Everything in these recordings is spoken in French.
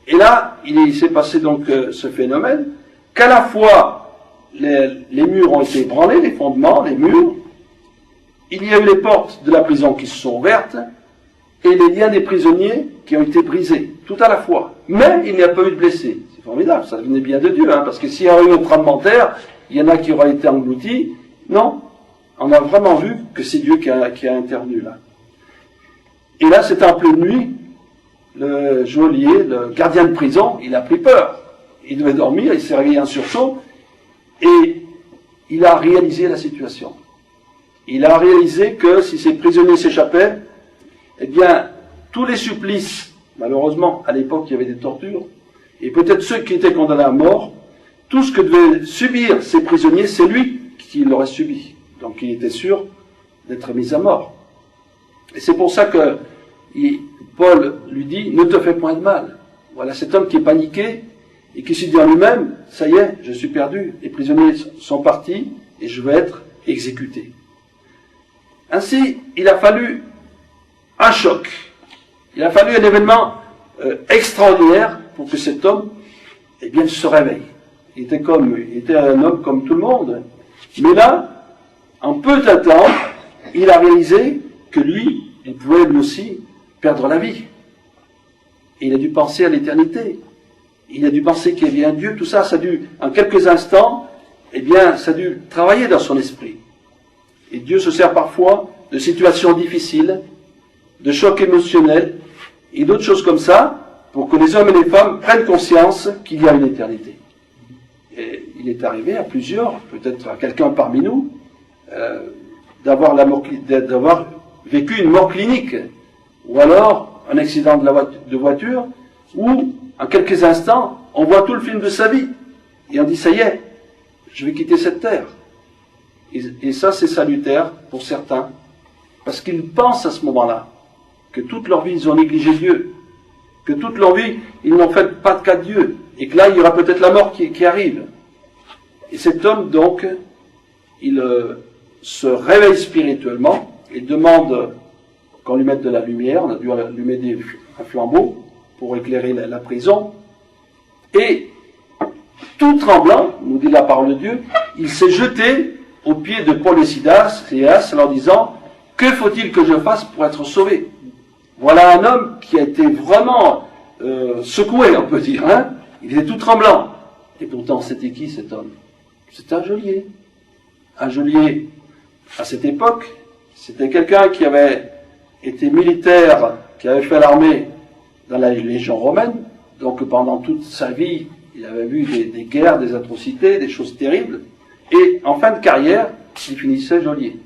Et là, il s'est passé donc ce phénomène, qu'à la fois les murs ont été ébranlés, les fondements, les murs, il y a eu les portes de la prison qui se sont ouvertes, et les liens des prisonniers qui ont été brisés, tout à la fois. Mais il n'y a pas eu de blessés. C'est formidable, ça venait bien de Dieu, hein, parce que s'il y a eu un tremblement de terre, il y en a qui auraient été engloutis. Non, on a vraiment vu que c'est Dieu qui a intervenu là. Et là, c'était en pleine nuit, le geôlier, le gardien de prison, il a pris peur. Il devait dormir, il s'est réveillé en sursaut, et il a réalisé la situation. Il a réalisé que si ces prisonniers s'échappaient, eh bien, tous les supplices, malheureusement, à l'époque, il y avait des tortures, et peut-être ceux qui étaient condamnés à mort, tout ce que devaient subir ces prisonniers, c'est lui qui l'aurait subi. Donc il était sûr d'être mis à mort. Et c'est pour ça que Paul lui dit, ne te fais point de mal. Voilà cet homme qui est paniqué, et qui se dit en lui-même, ça y est, je suis perdu, les prisonniers sont partis, et je vais être exécuté. Ainsi, il a fallu un choc. Il a fallu un événement extraordinaire pour que cet homme, eh bien, se réveille. Il était un homme comme tout le monde. Mais là, en peu de temps, il a réalisé que lui, il pouvait lui aussi perdre la vie. Et il a dû penser à l'éternité. Il a dû penser qu'il y avait un Dieu. Tout ça, ça a dû, en quelques instants, eh bien, ça a dû travailler dans son esprit. Et Dieu se sert parfois de situations difficiles, de chocs émotionnels et d'autres choses comme ça, pour que les hommes et les femmes prennent conscience qu'il y a une éternité. Et il est arrivé à plusieurs, peut-être à quelqu'un parmi nous, d'avoir vécu une mort clinique, ou alors un accident de voiture, où en quelques instants, on voit tout le film de sa vie, et on dit ça y est, je vais quitter cette terre. Et ça, c'est salutaire pour certains, parce qu'ils pensent à ce moment-là que toute leur vie, ils ont négligé Dieu, que toute leur vie, ils n'ont fait pas de cas de Dieu, et que là, il y aura peut-être la mort qui arrive. Et cet homme, donc, il se réveille spirituellement, il demande qu'on lui mette de la lumière, on a dû allumer un flambeau pour éclairer la prison, et tout tremblant, nous dit la parole de Dieu, il s'est jeté aux pieds de Paul et Silas en leur disant, que faut-il que je fasse pour être sauvé? Voilà un homme qui a été vraiment secoué, on peut dire, hein? Il était tout tremblant. Et pourtant, c'était qui cet homme? C'était un geôlier. Un geôlier, à cette époque, c'était quelqu'un qui avait été militaire, qui avait fait l'armée dans la Légion romaine, donc pendant toute sa vie, il avait vu des guerres, des atrocités, des choses terribles, et en fin de carrière, il finissait geôlier.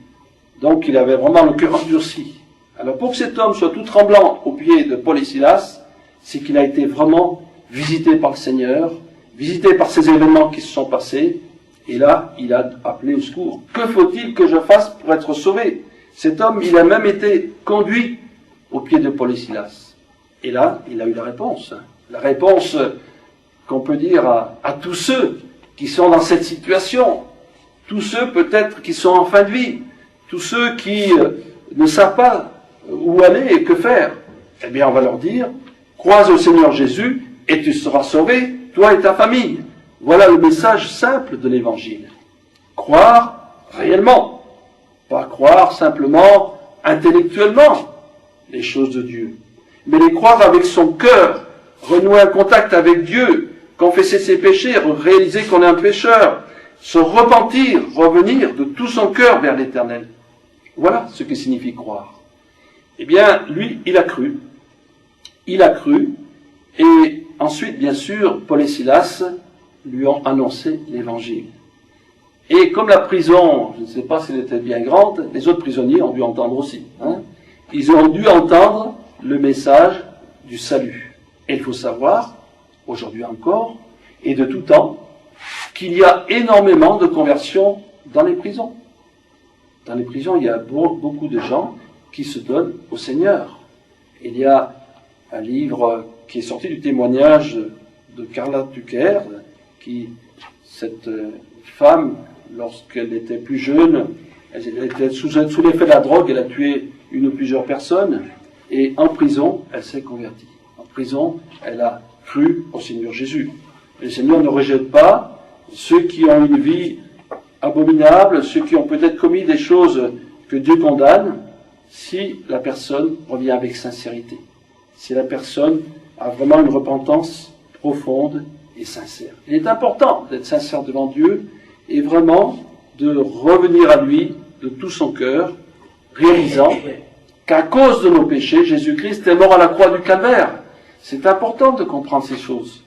Donc il avait vraiment le cœur endurci. Alors pour que cet homme soit tout tremblant aux pieds de Paul et Silas, c'est qu'il a été vraiment visité par le Seigneur, visité par ces événements qui se sont passés, et là, il a appelé au secours. Que faut-il que je fasse pour être sauvé? Cet homme, il a même été conduit aux pieds de Paul et Silas. Et là, il a eu la réponse. La réponse qu'on peut dire à tous ceux qui sont dans cette situation, tous ceux peut-être qui sont en fin de vie, tous ceux qui ne savent pas où aller et que faire. Eh bien, on va leur dire, crois au Seigneur Jésus et tu seras sauvé, toi et ta famille. Voilà le message simple de l'Évangile. Croire réellement, pas croire simplement intellectuellement les choses de Dieu, mais les croire avec son cœur, renouer un contact avec Dieu, confesser ses péchés, réaliser qu'on est un pécheur, se repentir, revenir de tout son cœur vers l'Éternel. Voilà ce que signifie croire. Eh bien, lui, il a cru. Il a cru, et ensuite, bien sûr, Paul et Silas lui ont annoncé l'Évangile. Et comme la prison, je ne sais pas si elle était bien grande, les autres prisonniers ont dû entendre aussi. Hein. Ils ont dû entendre le message du salut. Et il faut savoir, aujourd'hui encore, et de tout temps, qu'il y a énormément de conversions dans les prisons. Dans les prisons, il y a beaucoup de gens qui se donnent au Seigneur. Il y a un livre qui est sorti du témoignage de Carla Tucker, cette femme, lorsqu'elle était plus jeune, elle était sous l'effet de la drogue, elle a tué une ou plusieurs personnes, et en prison, elle s'est convertie. En prison, elle a cru au Seigneur Jésus. Le Seigneur ne rejette pas ceux qui ont une vie abominable, ceux qui ont peut-être commis des choses que Dieu condamne, si la personne revient avec sincérité, si la personne a vraiment une repentance profonde et sincère. Il est important d'être sincère devant Dieu et vraiment de revenir à lui de tout son cœur, réalisant qu'à cause de nos péchés, Jésus-Christ est mort à la croix du Calvaire. C'est important de comprendre ces choses.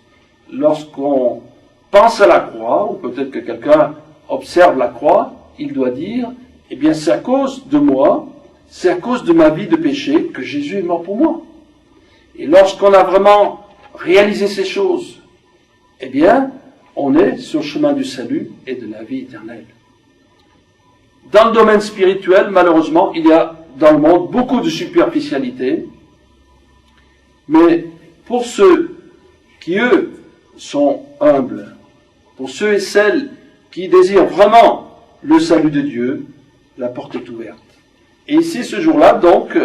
Lorsqu'on pense à la croix, ou peut-être que quelqu'un observe la croix, il doit dire, eh bien c'est à cause de moi, c'est à cause de ma vie de péché que Jésus est mort pour moi. Et lorsqu'on a vraiment réalisé ces choses, eh bien, on est sur le chemin du salut et de la vie éternelle. Dans le domaine spirituel, malheureusement, il y a dans le monde beaucoup de superficialité, mais pour ceux qui, eux, sont humbles, pour ceux et celles qui désirent vraiment le salut de Dieu, la porte est ouverte. Et ici, ce jour-là, donc,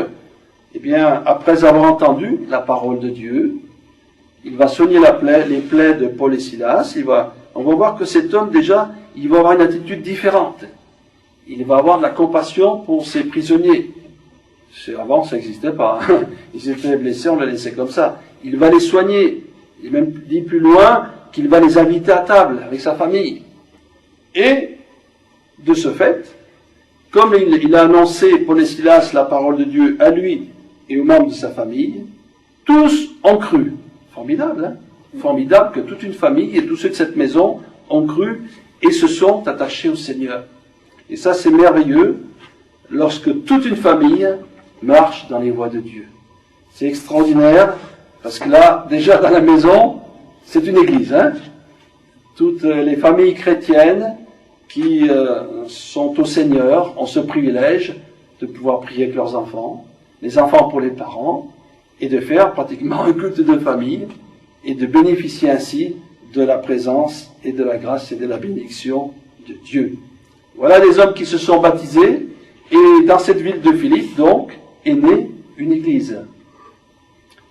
eh bien, après avoir entendu la parole de Dieu, il va soigner les plaies de Paul et Silas. On va voir que cet homme, déjà, il va avoir une attitude différente. Il va avoir de la compassion pour ses prisonniers. Avant, ça n'existait pas. Ils étaient blessés, on les laissait comme ça. Il va les soigner. Il même dit plus loin qu'il va les inviter à table avec sa famille. Et, de ce fait, comme il a annoncé, Paul et Silas, la parole de Dieu à lui et aux membres de sa famille, tous ont cru. Formidable, hein? Formidable que toute une famille et tous ceux de cette maison ont cru et se sont attachés au Seigneur. Et ça, c'est merveilleux lorsque toute une famille marche dans les voies de Dieu. C'est extraordinaire parce que là, déjà dans la maison, c'est une église. Hein? Toutes les familles chrétiennes qui sont au Seigneur ont ce privilège de pouvoir prier avec leurs enfants, les enfants pour les parents, et de faire pratiquement un culte de famille et de bénéficier ainsi de la présence et de la grâce et de la bénédiction de Dieu. Voilà les hommes qui se sont baptisés, et dans cette ville de Philippe, donc, est née une église.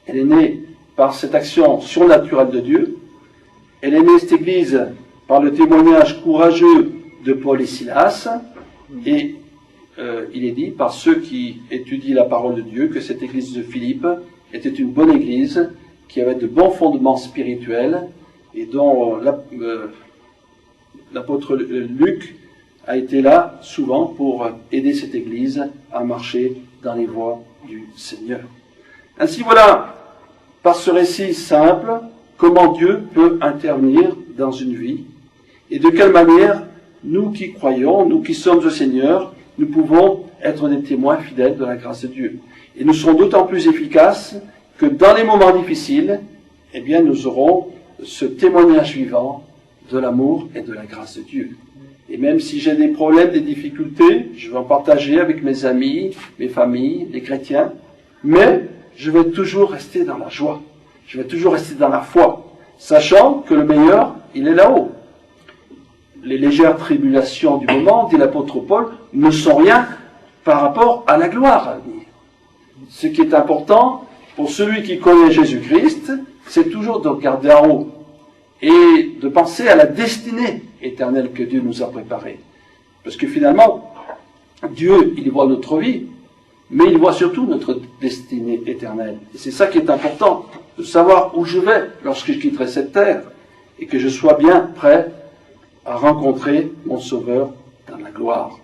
Elle est née par cette action surnaturelle de Dieu. Elle est née, cette église, par le témoignage courageux de Paul et Silas, et il est dit par ceux qui étudient la parole de Dieu que cette église de Philippe était une bonne église, qui avait de bons fondements spirituels, et dont l'apôtre Luc a été là souvent pour aider cette église à marcher dans les voies du Seigneur. Ainsi voilà, par ce récit simple, comment Dieu peut intervenir dans une vie, et de quelle manière nous qui croyons, nous qui sommes au Seigneur, nous pouvons être des témoins fidèles de la grâce de Dieu. Et nous serons d'autant plus efficaces que dans les moments difficiles, eh bien, nous aurons ce témoignage vivant de l'amour et de la grâce de Dieu. Et même si j'ai des problèmes, des difficultés, je vais en partager avec mes amis, mes familles, les chrétiens, mais je vais toujours rester dans la joie. Je vais toujours rester dans la foi, sachant que le meilleur, il est là-haut. Les légères tribulations du moment, dit l'apôtre Paul, ne sont rien par rapport à la gloire à venir. Ce qui est important pour celui qui connaît Jésus-Christ, c'est toujours de regarder en haut et de penser à la destinée éternelle que Dieu nous a préparée. Parce que finalement, Dieu, il voit notre vie, mais il voit surtout notre destinée éternelle. Et c'est ça qui est important, de savoir où je vais lorsque je quitterai cette terre, et que je sois bien prêt à rencontrer mon Sauveur dans la gloire.